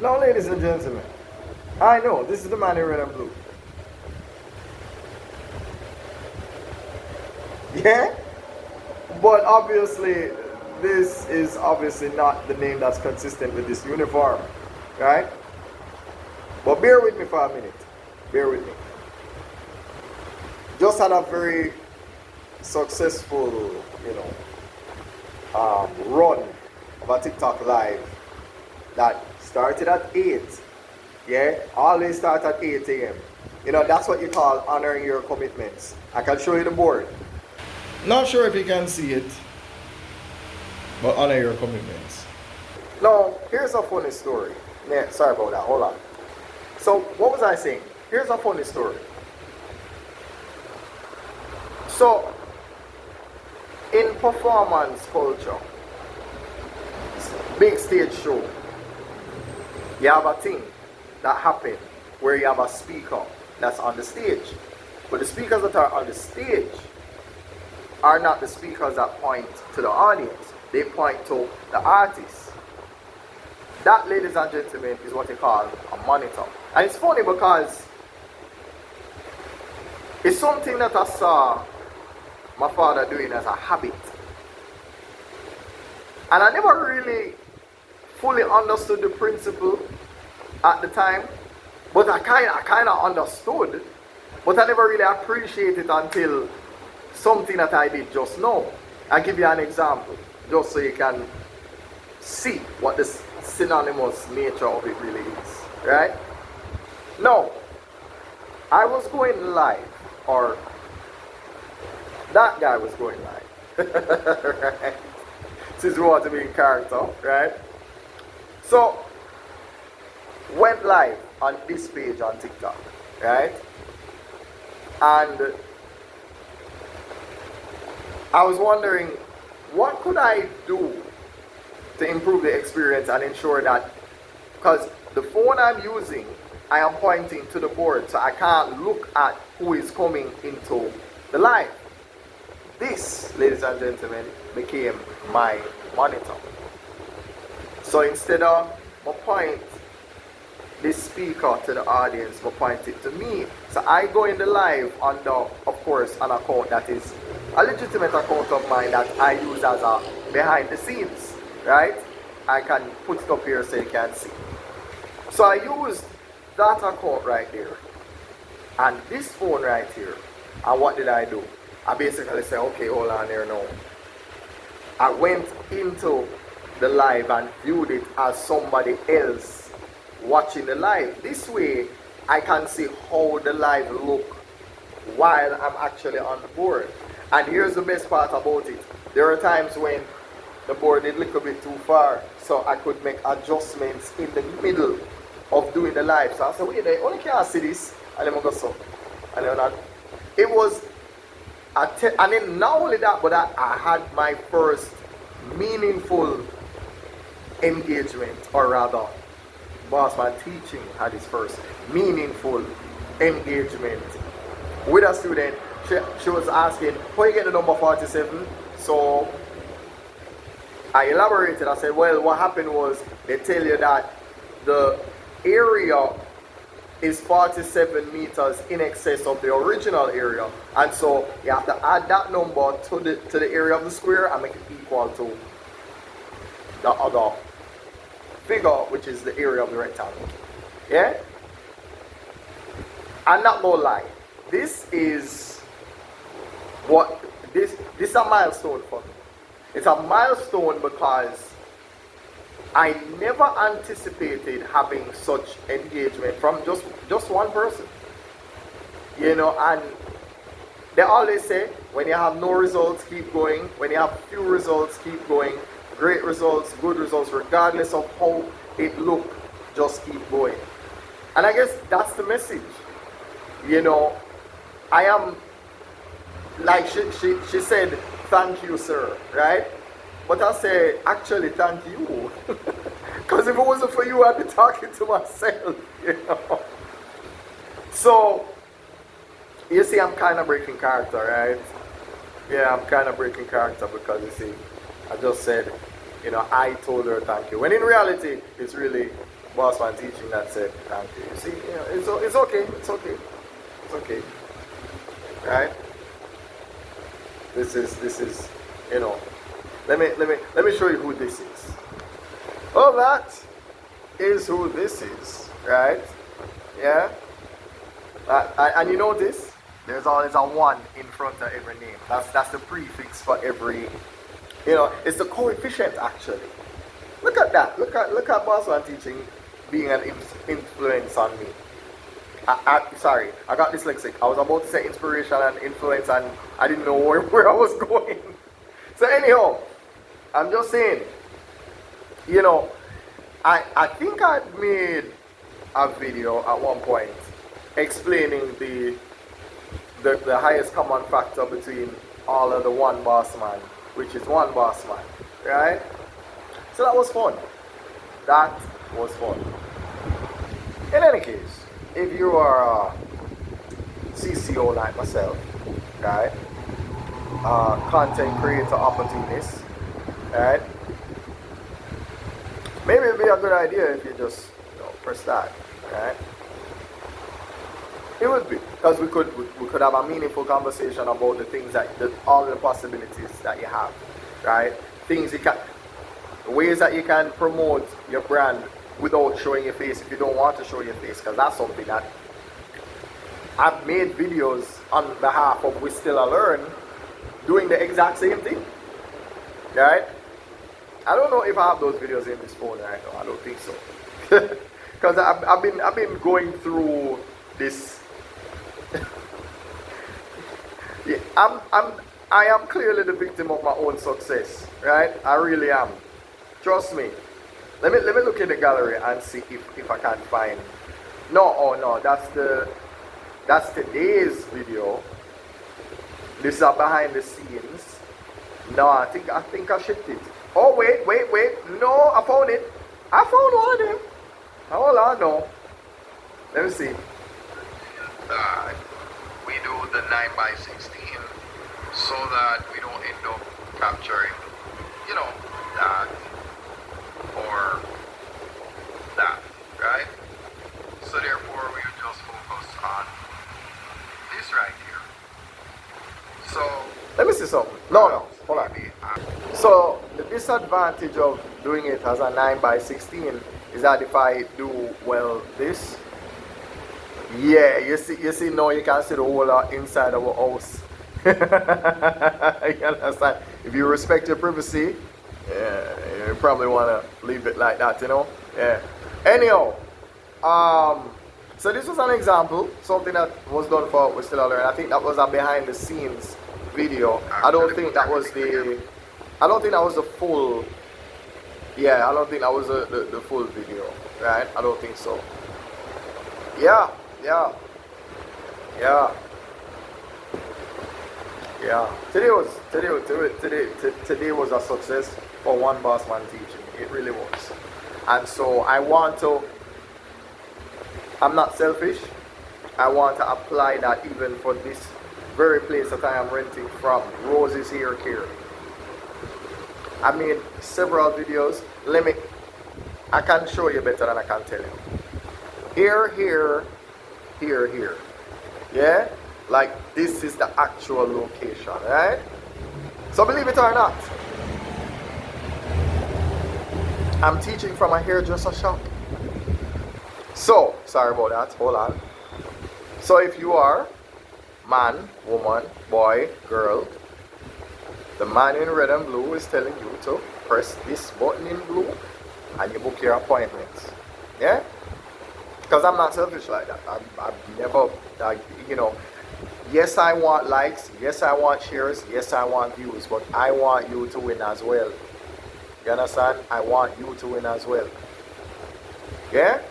Now, ladies and gentlemen, I know this is the man in red and blue. Yeah? But obviously, this is obviously not the name that's consistent with this uniform. Right? But bear with me for a minute. Bear with me. Just had a very successful, run of a TikTok live that started at 8. Yeah? Always start at 8 a.m. That's what you call honoring your commitments. I can show you the board. Not sure if you can see it, but honor your commitments. Now, here's a funny story. Yeah, sorry about that. Hold on. So, what was I saying? Here's a funny story. So, in performance culture, big stage show, you have a thing that happens where you have a speaker that's on the stage. But the speakers that are on the stage are not the speakers that point to the audience. They point to the artist. That, ladies and gentlemen, is what you call a monitor. And it's funny because it's something that I saw my father doing as a habit. And I never really fully understood the principle at the time, but I kind of understood, but I never really appreciated it until something that I did just now. I'll give you an example, just so you can see what the synonymous nature of it really is, right? Now, I was going live, or that guy was going live, right? Since we want to be in character, right? So, went live on this page on TikTok, right? And I was wondering, what could I do to improve the experience and ensure that, because the phone I'm using, I am pointing to the board, so I can't look at who is coming into the live. This, ladies and gentlemen, became my monitor. So instead of my point this speaker to the audience, I point it to me. So I go in the live under, of course, an account that is a legitimate account of mine that I use as a behind the scenes, right? I can put it up here so you can see. So I used that account right there and this phone right here. And what did I do? I basically said, okay, hold on here now. I went into the live and viewed it as somebody else watching the live. This way, I can see how the live look while I'm actually on the board. And here's the best part about it. There are times when the board is a little bit too far, so I could make adjustments in the middle of doing the live. So I said, wait, they only can't see this, and then I go so. And then it was, and then not only that, but I had my first meaningful engagement, or rather, Bossman teaching had his first meaningful engagement with a student. She was asking, how you get the number 47? So I elaborated. I said, well, what happened was they tell you that the area is 47 meters in excess of the original area, and so you have to add that number to the area of the square and make it equal to the other figure, which is the area of the rectangle. Yeah? I'm not gonna lie. This is a milestone for me. It's a milestone because I never anticipated having such engagement from just one person. And they always say, when you have no results, keep going. When you have few results, keep going. Great results, good results, regardless of how it look, just keep going. And I guess that's the message. I am, like she said, thank you, sir, right? But I say, actually, thank you. Because if it wasn't for you, I'd be talking to myself, So, you see, I'm kind of breaking character, right? Yeah, I'm kind of breaking character because, you see, I just said, I told her thank you. When in reality, it's really boss man teaching that said thank you. You see, it's okay. It's okay. It's okay. Right? This is, let me show you who this is. Well, that is who this is, right? Yeah. And you notice there's always a 1 in front of every name. That's the prefix for every. It's the coefficient actually. Look at that. Look at Boss Man teaching being an influence on me. Sorry, I got dyslexic. I was about to say inspiration and influence, and I didn't know where I was going. So anyhow, I'm just saying, I think I made a video at one point explaining the highest common factor between all of the one boss man, which is one boss man, right? So that was fun. That was fun. In any case, if you are a CCO like myself, right? Content creator opportunist, right? Maybe it'd be a good idea if you just press that, right? It would be, because we could have a meaningful conversation about the things all the possibilities that you have, right? Ways that you can promote your brand without showing your face if you don't want to show your face, because that's something that I've made videos on behalf of We Still A Learn doing the exact same thing, right? I don't know if I have those videos in this phone right now. I don't think so, because I've been going through this. Yeah, I am clearly the victim of my own success, right? I really am. Trust me. Let me look in the gallery and see if I can find. No, that's today's video. This is a behind the scenes. No, I think I shipped it. Oh wait. No, I found it. I found one of them. Hold on, no. Let me see. We do the 9x16 so that we don't end up capturing, that or that, right? So therefore we would just focus on this right here. So let me see something. No, hold on. So the disadvantage of doing it as a 9x16 is that if I do this, yeah, you see now you can see the whole inside of our house. You understand? If you respect your privacy, yeah, you probably want to leave it like that, Yeah. Anyhow, so this was an example, something that was done for We Still A Learn. I think that was a behind the scenes video. I don't think that was the full. Yeah, I don't think that was the full video, right? I don't think so. Yeah. Today was a success for one boss man teaching. It really was. And so I'm not selfish. I want to apply that even for this very place that I am renting from, Rose's Hair Care. I made several videos. I can show you better than I can tell you. Here. Yeah? Like this is the actual location, right? So believe it or not, I'm teaching from a hairdresser shop. So, sorry about that, hold on. So if you are man, woman, boy, girl, the man in red and blue is telling you to press this button in blue and you book your appointments. Yeah? Because I'm not selfish like that. I've never, yes, I want likes, yes, I want shares, yes, I want views, but I want you to win as well. You understand? I want you to win as well. Yeah?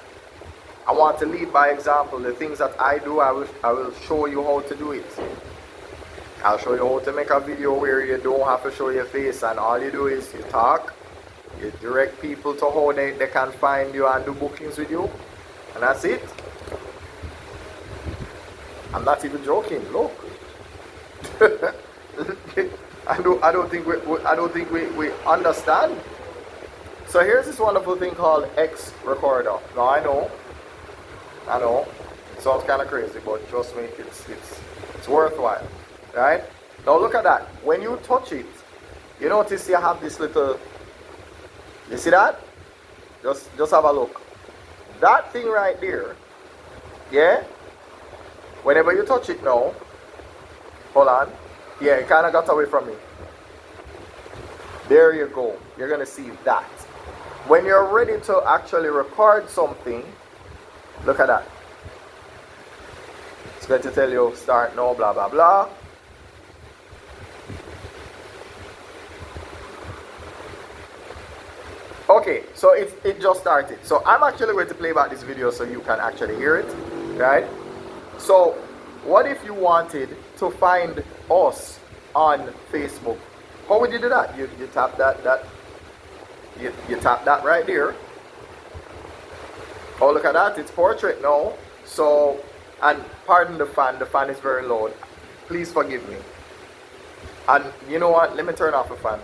I want to lead by example. The things that I do, I will show you how to do it. I'll show you how to make a video where you don't have to show your face and all you do is you talk, you direct people to how they can find you and do bookings with you. And that's it. I'm not even joking. Look, I don't think we understand So here's this wonderful thing called X Recorder. Now I know, it sounds kind of crazy, but trust me, it's worthwhile, right? Now look at that. When you touch it, you notice you have this little. You see that? Just have a look. That thing right there, yeah. Whenever you touch it now, hold on. Yeah, it kind of got away from me. There you go. You're gonna see that. When you're ready to actually record something, look at that. It's going to tell you start now, blah blah blah. Okay, so it just started. So I'm actually going to play back this video so you can actually hear it, right? So what if you wanted to find us on Facebook? How would you do that? You tap you tap that right there. Oh, look at that, it's portrait now. So, and pardon the fan is very loud. Please forgive me. And you know what, let me turn off the fan.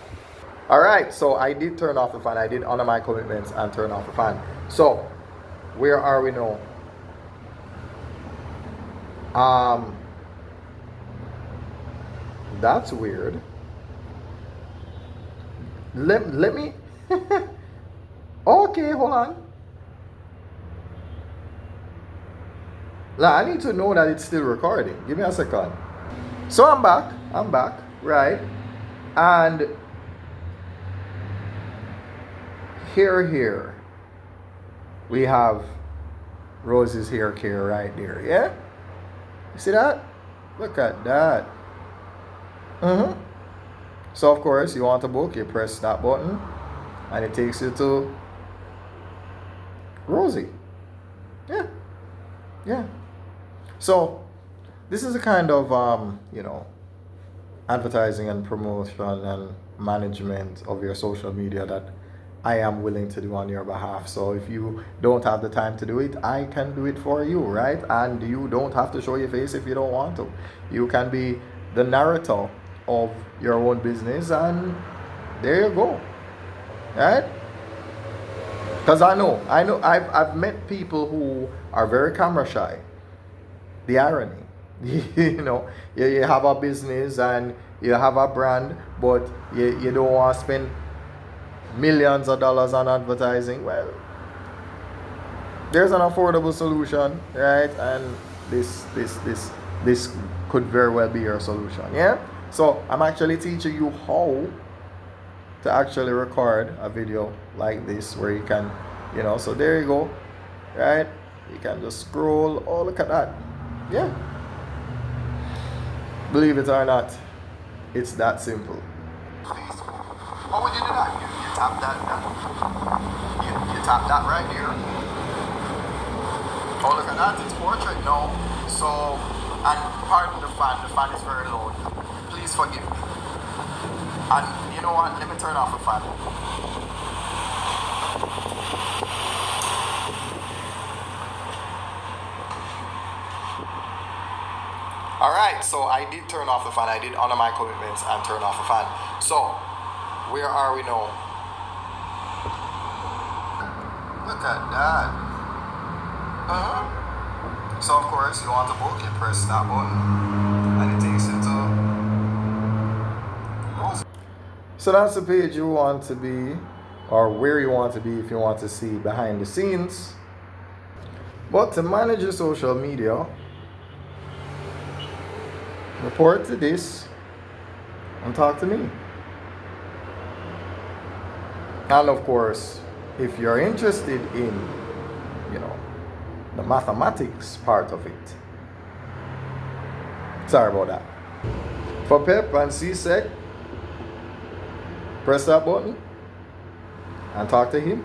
Alright, so I did turn off the fan. I did honor my commitments and turn off the fan. So, where are we now? That's weird. Let me okay, hold on. Now, I need to know that it's still recording. Give me a second. So I'm back, right? And here we have Rose's hair care right there, yeah? You see that? Look at that. So of course you want a book, you press that button and it takes you to Rosie. Yeah. So this is a kind of advertising and promotion and management of your social media that I am willing to do on your behalf. So if you don't have the time to do it, I can do it for you, right? And you don't have to show your face if you don't want to. You can be the narrator of your own business, and there you go, right? Because I know I've met people who are very camera shy. The irony, you have a business and you have a brand, but you don't want to spend millions of dollars on advertising. Well, there's an affordable solution, right? And this could very well be your solution, yeah? So I'm actually teaching you how to actually record a video like this where you can, so there you go, right? You can just scroll. Oh, look at that. Yeah. Believe it or not, it's that simple. How would you do that? You tap that. You tap that right here. Oh, look at that. It's portrait now. So, and pardon the fan is very loud. Please forgive me. And you know what? Let me turn off the fan. Alright, so I did turn off the fan. I did honor my commitments and turn off the fan. So, where are we now? Look at that. So of course, you want a book, you press that button and it takes you to. So that's the page you want to be, or where you want to be if you want to see behind the scenes. But to manage your social media, report to this and talk to me. And of course, if you're interested in, the mathematics part of it, sorry about that. For PEP and CSEC, press that button and talk to him.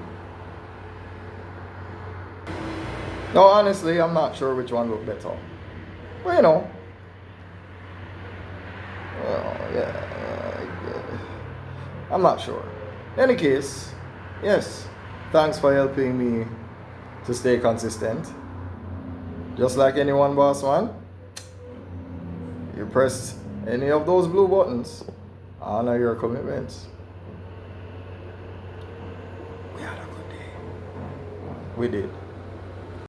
No, honestly, I'm not sure which one looked better. But I'm not sure. In any case, yes, thanks for helping me to stay consistent. Just like any one boss man, you press any of those blue buttons, honor your commitments. We We did.